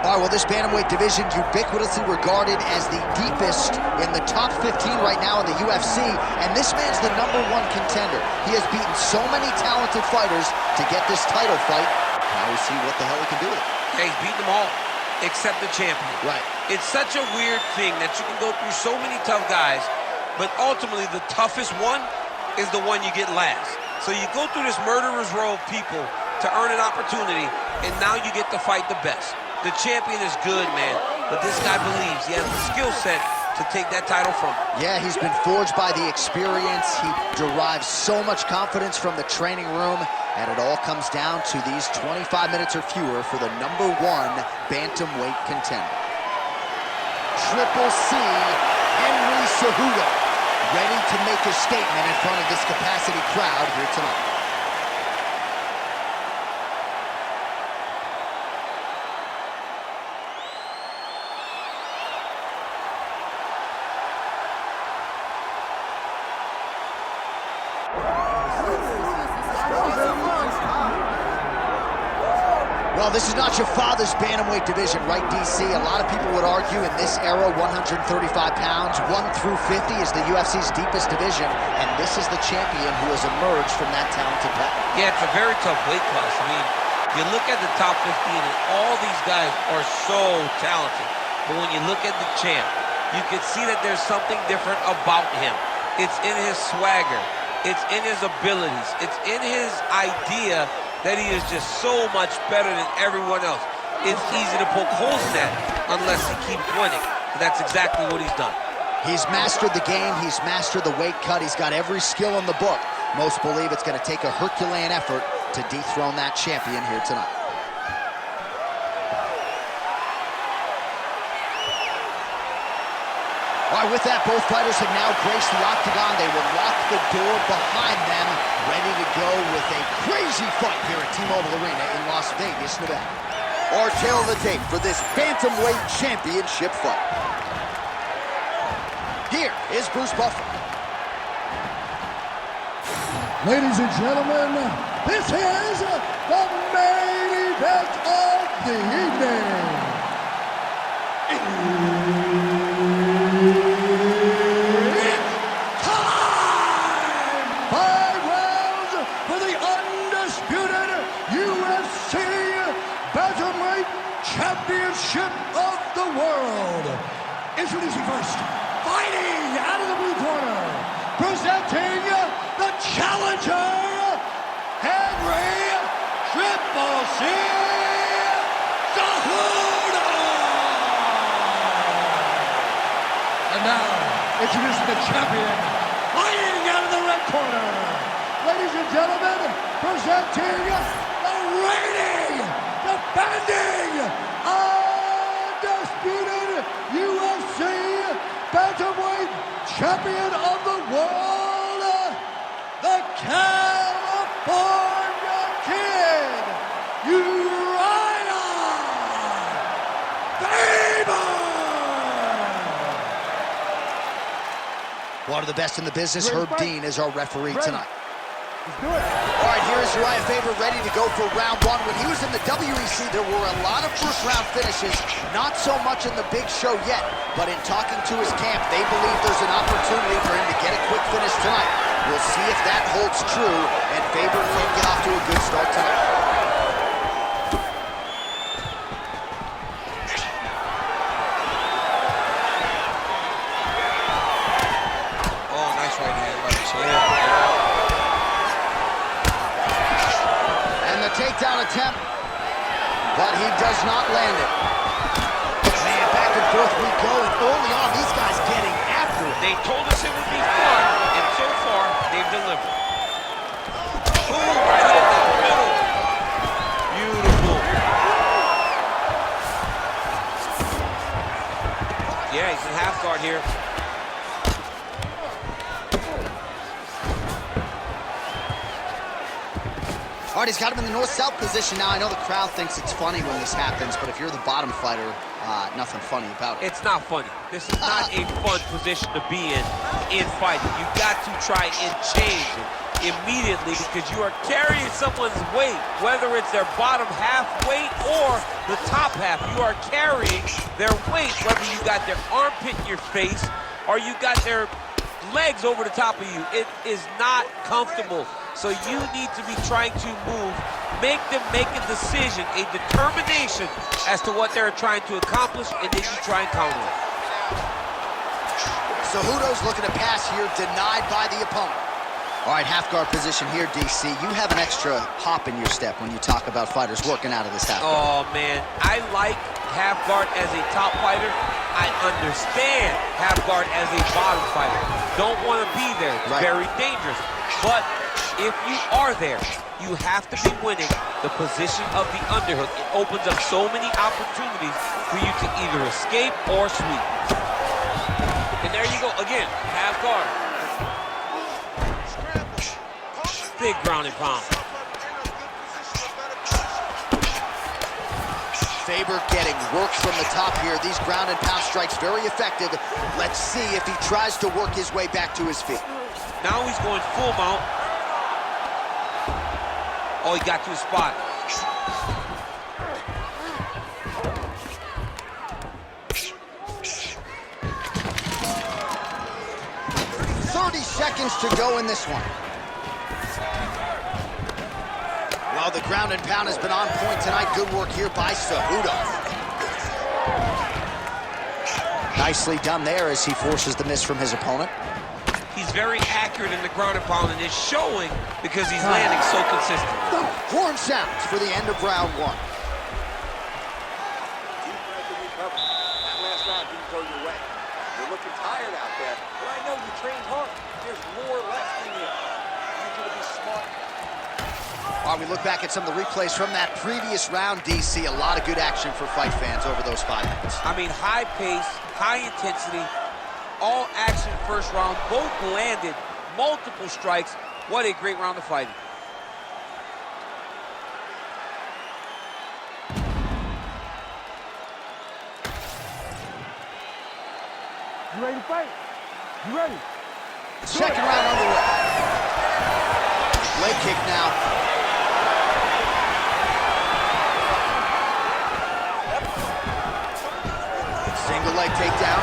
All right, well, this bantamweight division, ubiquitously regarded as the deepest in the top 15 right now in the UFC, and this man's the #1 contender. He has beaten so many talented fighters to get this title fight. Now we see what the hell he can do with it. Yeah, he's beaten them all, except the champion. Right. It's such a weird thing that you can go through so many tough guys, but ultimately the toughest one is the one you get last. So you go through this murderer's row of people to earn an opportunity, and now you get to fight the best. The champion is good, man, but this guy believes he has the skill set to take that title from him. Yeah, he's been forged by the experience. He derives so much confidence from the training room, and it all comes down to these 25 minutes or fewer for the #1 bantamweight contender. Triple C, Henry Cejudo, ready to make a statement in front of this capacity crowd here tonight. Well, this is not your father's bantamweight division, right, DC? A lot of people would argue in this era, 135 pounds, 1 through 50 is the UFC's deepest division, and this is the champion who has emerged from that talented pack. Yeah, it's a very tough weight class. I mean, you look at the top 15, and all these guys are so talented. But when you look at the champ, you can see that there's something different about him. It's in his swagger. It's in his abilities. It's in his idea that he is just so much better than everyone else. It's easy to poke holes in that unless he keeps winning. And that's exactly what he's done. He's mastered the game. He's mastered the weight cut. He's got every skill in the book. Most believe it's going to take a Herculean effort to dethrone that champion here tonight. All right, with that, both fighters have now graced the octagon. They will lock the door behind them, ready to go with a crazy fight here at T-Mobile Arena in Las Vegas, Nevada. Our tail of the tape for this bantamweight championship fight. Here is Bruce Buffer. Ladies and gentlemen, this is the main event of the evening. Championship of the world. Introducing first, fighting out of the blue corner, presenting the challenger, Henry Triple C Cejudo. And now, introducing the champion, fighting out of the red corner. Ladies and gentlemen, presenting the reigning, defending, undisputed UFC bantamweight champion of the world, the California Kid, Urijah Faber. One of the best in the business, Herb Dean, is our referee tonight. Let's do it. All right, here is Urijah Faber ready to go for round 1. When he was in the WEC, there were a lot of first-round finishes, not so much in the big show yet, but in talking to his camp, they believe there's an opportunity for him to get a quick finish tonight. We'll see if that holds true, and Faber can get off to a good start tonight. Oh, nice right hand by the champ. Takedown attempt, but he does not land it. Man, back and forth we go, and early on, these guys getting after it. They told us it would be fun, and so far, they've delivered. Boom, right in the middle. Beautiful. Yeah, he's in half guard here. All right, he's got him in the north-south position now. I know the crowd thinks it's funny when this happens, but if you're the bottom fighter, nothing funny about it. It's not funny. This is not a fun position to be in fighting. You got to try and change it. immediately because you are carrying someone's weight, whether it's their bottom half weight or the top half. You are carrying their weight, whether you got their armpit in your face or you got their legs over the top of you. It is not comfortable. So you need to be trying to move, make them make a decision, a determination as to what they're trying to accomplish, and then you try and counter it. Cejudo's looking to pass here, denied by the opponent. All right, half guard position here, DC. You have an extra hop in your step when you talk about fighters working out of this half guard. Oh, man, I like half guard as a top fighter. I understand half guard as a bottom fighter. Don't want to be there. It's very dangerous. But if you are there, you have to be winning the position of the underhook. It opens up so many opportunities for you to either escape or sweep. And there you go, again, half guard. Big ground and pound. Faber getting work from the top here. These ground and pound strikes very effective. Let's see if he tries to work his way back to his feet. Now he's going full mount. Oh, he got to his spot. 30 seconds to go in this one. Well, the ground and pound has been on point tonight. Good work here by Cejudo. Nicely done there as he forces the miss from his opponent. He's very accurate in the ground and pound, and it's showing because he's landing so consistently. Horn sounds for the end of round one. That last round didn't go your way. You're looking tired out there, but I know you trained hard. There's more left in you. I need you to be smart. All right, we look back at some of the replays from that previous round, DC. A lot of good action for fight fans over those 5 minutes. I mean, high pace, high intensity, all action first round. Both landed multiple strikes. What a great round of fighting. You ready to fight? You ready? Second round underway. Leg kick now. Single leg takedown.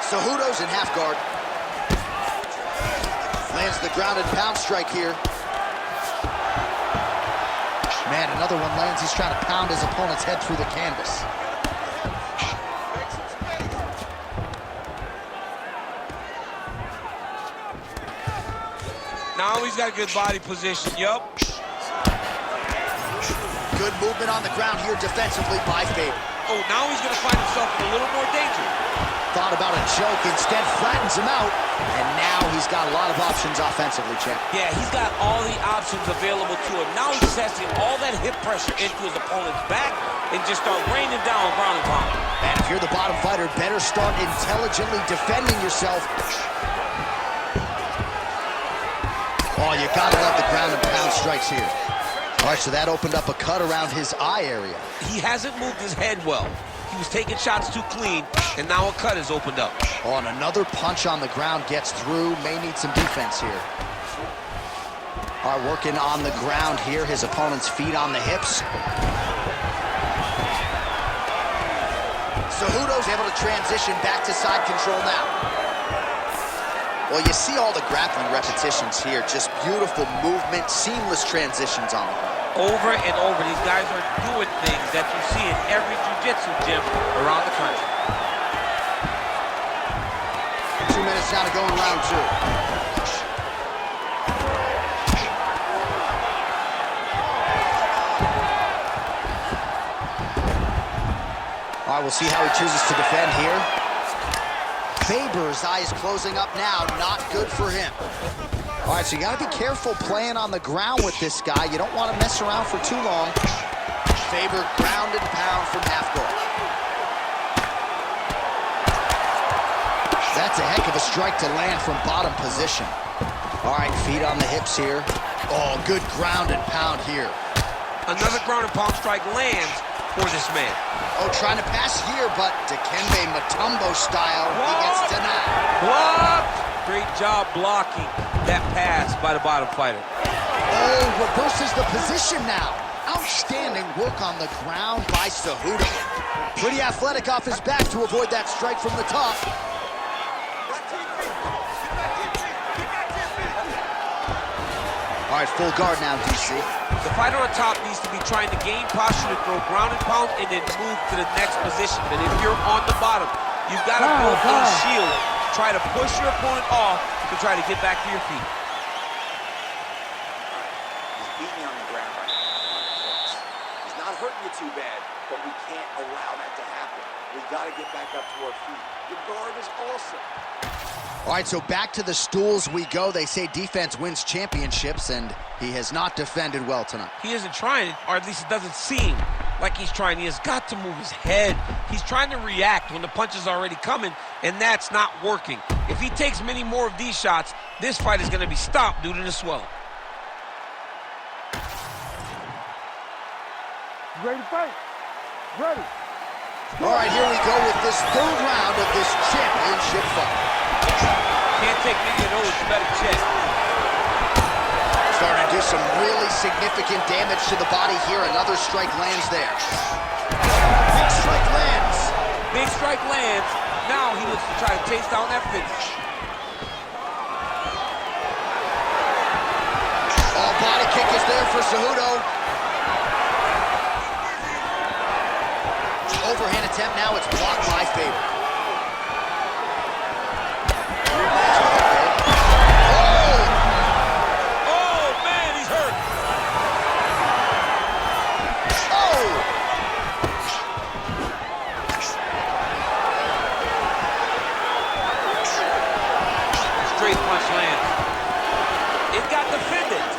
Cejudo's in half guard. Lands the ground and pound strike here. Man, another one lands. He's trying to pound his opponent's head through the canvas. Now he's got a good body position. Yup. Good movement on the ground here defensively by Faber. Oh, now he's going to find himself in a little more danger. Thought about a choke, instead flattens him out, and now he's got a lot of options offensively, champ. Yeah, he's got all the options available to him. Now he's testing all that hip pressure into his opponent's back and just start raining down ground and pound. And if you're the bottom fighter, better start intelligently defending yourself. Oh, you gotta love the ground and pound strikes here. All right, so that opened up a cut around his eye area. He hasn't moved his head well. He was taking shots too clean, and now a cut has opened up. Oh, and another punch on the ground gets through. May need some defense here. All right, working on the ground here. His opponent's feet on the hips. Cejudo's able to transition back to side control now. Well, you see all the grappling repetitions here. Just beautiful movement, seamless transitions on the ground. Over and over, these guys are doing things that you see in every jiu-jitsu gym around the country. 2 minutes now to go in round two. All right, we'll see how he chooses to defend here. Faber's eye is closing up now. Not good for him. All right, so you got to be careful playing on the ground with this guy. You don't want to mess around for too long. Faber ground and pound from half guard. That's a heck of a strike to land from bottom position. All right, feet on the hips here. Oh, good ground and pound here. Another ground and pound strike lands, for this man. Oh, trying to pass here, but Dikembe Mutombo style, he gets denied. Blocked! Great job blocking that pass by the bottom fighter. Oh, reverses the position now. Outstanding work on the ground by Cejudo. Pretty athletic off his back to avoid that strike from the top. All right, full guard now, DC. The fighter on top needs to be trying to gain posture to throw ground and pound and then move to the next position. But if you're on the bottom, you've got to build a shield. Try to push your opponent off to try to get back to your feet. He's beating you on the ground right now. He's not hurting you too bad, but we can't allow that to happen. We got to get back up to our feet. The guard is awesome. All right, so back to the stools we go. They say defense wins championships, and he has not defended well tonight. He isn't trying, or at least it doesn't seem like he's trying. He has got to move his head. He's trying to react when the punch is already coming, and that's not working. If he takes many more of these shots, this fight is going to be stopped due to the swelling. Ready to fight? Ready. All right, here we go with this third round of this championship fight. Can't take many of those, you better check. Starting to do some really significant damage to the body here. Another strike lands there. Big strike lands. Big strike lands. Now he looks to try to chase down that finish. Oh, body kick is there for Cejudo. Overhand attempt now. It's blocked by Faber.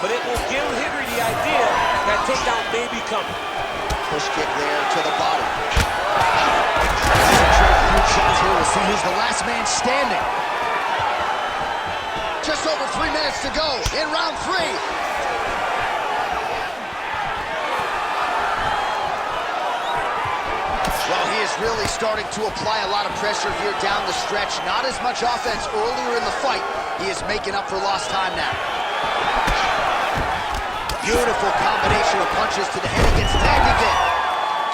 But it will give Henry the idea that takedown may be coming. Push kick there to the bottom. Huge shots here. We'll see who's the last man standing. Just over 3 minutes to go in round 3. Well, he is really starting to apply a lot of pressure here down the stretch. Not as much offense earlier in the fight. He is making up for lost time now. Beautiful combination of punches to the head. He gets tagged again.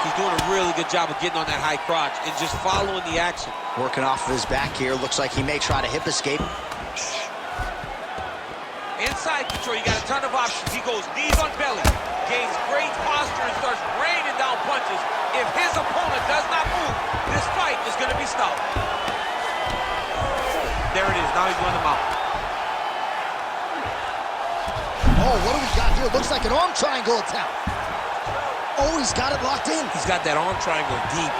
He's doing a really good job of getting on that high crotch and just following the action. Working off of his back here. Looks like he may try to hip escape. Inside control, you got a ton of options. He goes knees on belly, gains great posture and starts raining down punches. If his opponent does not move, this fight is going to be stopped. There it is. Now he's going to mount. Oh, what do we got here? Looks like an arm triangle attempt. Oh, he's got it locked in. He's got that arm triangle deep.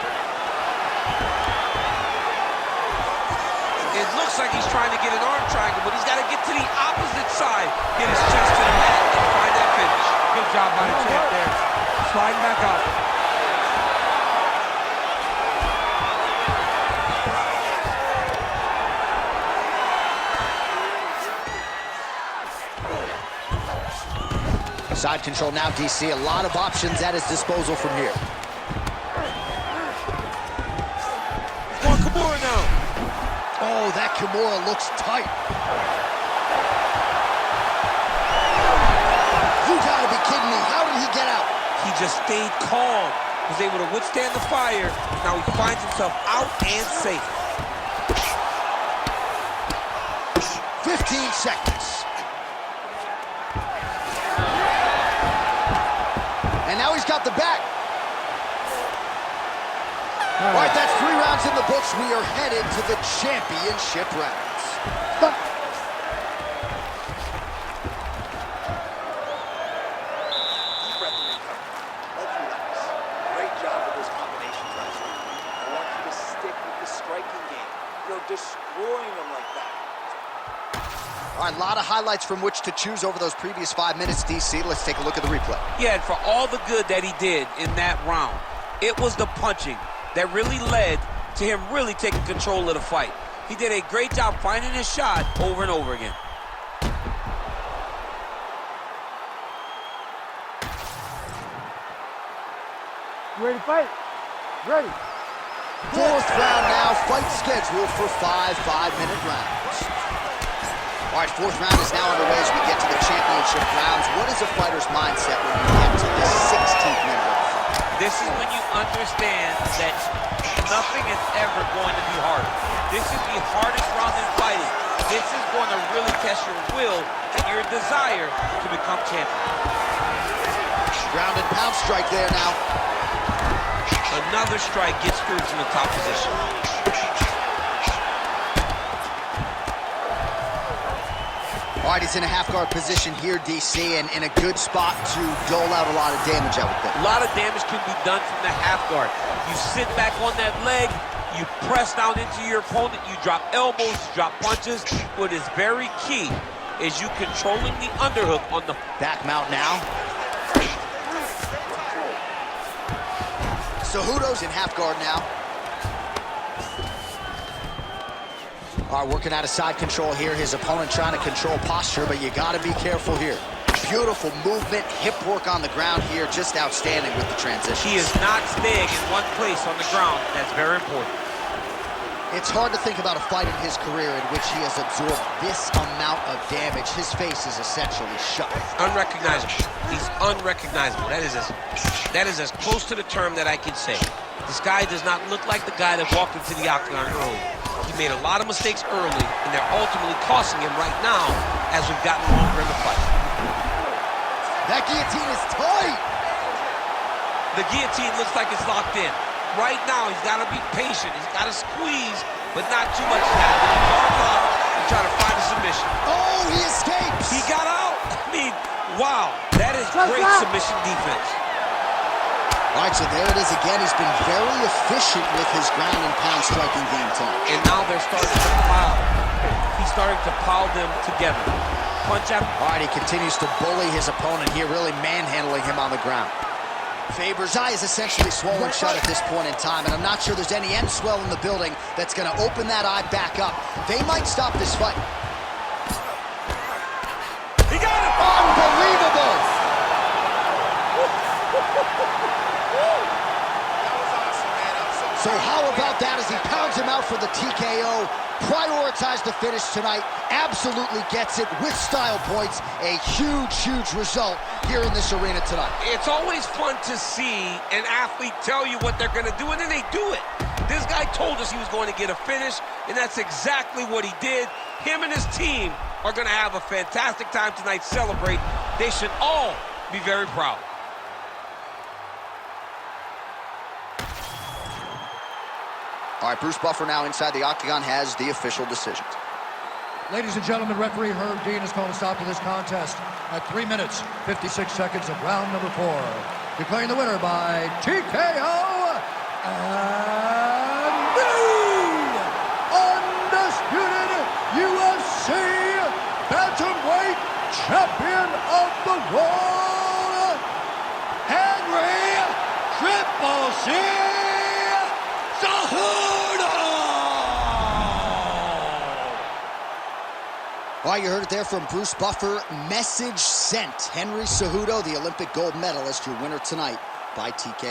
It looks like he's trying to get an arm triangle, but he's got to get to the opposite side, get his chest to the mat, and find that finish. Good job by the champ there. Sliding back out. Side control now, DC. A lot of options at his disposal from here. Going Kimura now. Oh, that Kimura looks tight. You gotta be kidding me. How did he get out? He just stayed calm. Was able to withstand the fire. Now he finds himself out and safe. 15 seconds. And now he's got the back. All right, that's 3 rounds in the books. We are headed to the championship rounds. Deep breath and recover. Let's relax. Great job with those combinations last week. I want you to stick with the striking game. You're destroying them like that. All right, a lot of highlights from which to choose over those previous 5 minutes, DC. Let's take a look at the replay. Yeah, and for all the good that he did in that round, it was the punching that really led to him really taking control of the fight. He did a great job finding his shot over and over again. You ready to fight? Ready. Fourth round now, fight scheduled for 5 5-minute rounds. All right, fourth round is now underway as we get to the championship rounds. What is a fighter's mindset when you get to the 16th minute of the fight? This is when you understand that nothing is ever going to be harder. This is the hardest round in fighting. This is going to really test your will and your desire to become champion. Ground and pound strike there now. Another strike gets through from the top position. All right, he's in a half-guard position here, DC, and in a good spot to dole out a lot of damage, I would think. A lot of damage can be done from the half guard. You sit back on that leg, you press down into your opponent, you drop elbows, you drop punches. What is very key is you controlling the underhook on the back mount now. Cejudo's in half guard now. All right, working out of side control here. His opponent trying to control posture, but you got to be careful here. Beautiful movement, hip work on the ground here. Just outstanding with the transition. He is not staying in one place on the ground. That's very important. It's hard to think about a fight in his career in which he has absorbed this amount of damage. His face is essentially shut. Unrecognizable. He's unrecognizable. That is as close to the term that I can say. This guy does not look like the guy that walked into the octagon early. He made a lot of mistakes early, and they're ultimately costing him right now as we've gotten longer in the fight. That guillotine is tight. The guillotine looks like it's locked in. Right now, he's got to be patient. He's got to squeeze, but not too much happening. Guard up and try to find a submission. Oh, he escapes. He got out. I mean, wow. That is great submission defense. All right, so there it is again. He's been very efficient with his ground and pound striking game tonight. And now they're starting to pile. He's starting to pile them together. Punch out. All right, he continues to bully his opponent here, really manhandling him on the ground. Faber's eye is essentially swollen shut at this point in time, and I'm not sure there's any end swell in the building that's going to open that eye back up. They might stop this fight. He got him! Unbelievable! So how about that as he pounds him out for the TKO? Prioritized the finish tonight. Absolutely gets it with style points. A huge, huge result here in this arena tonight. It's always fun to see an athlete tell you what they're going to do, and then they do it. This guy told us he was going to get a finish, and that's exactly what he did. Him and his team are going to have a fantastic time tonight, celebrate. They should all be very proud. All right, Bruce Buffer now inside the octagon has the official decisions. Ladies and gentlemen, referee Herb Dean has called a stop to this contest at 3 minutes, 56 seconds of round number 4. Declaring the winner by TKO and the undisputed UFC bantamweight champion of the world, Henry Triple C Cejudo! All right, you heard it there from Bruce Buffer. Message sent. Henry Cejudo, the Olympic gold medalist, your winner tonight by TKO.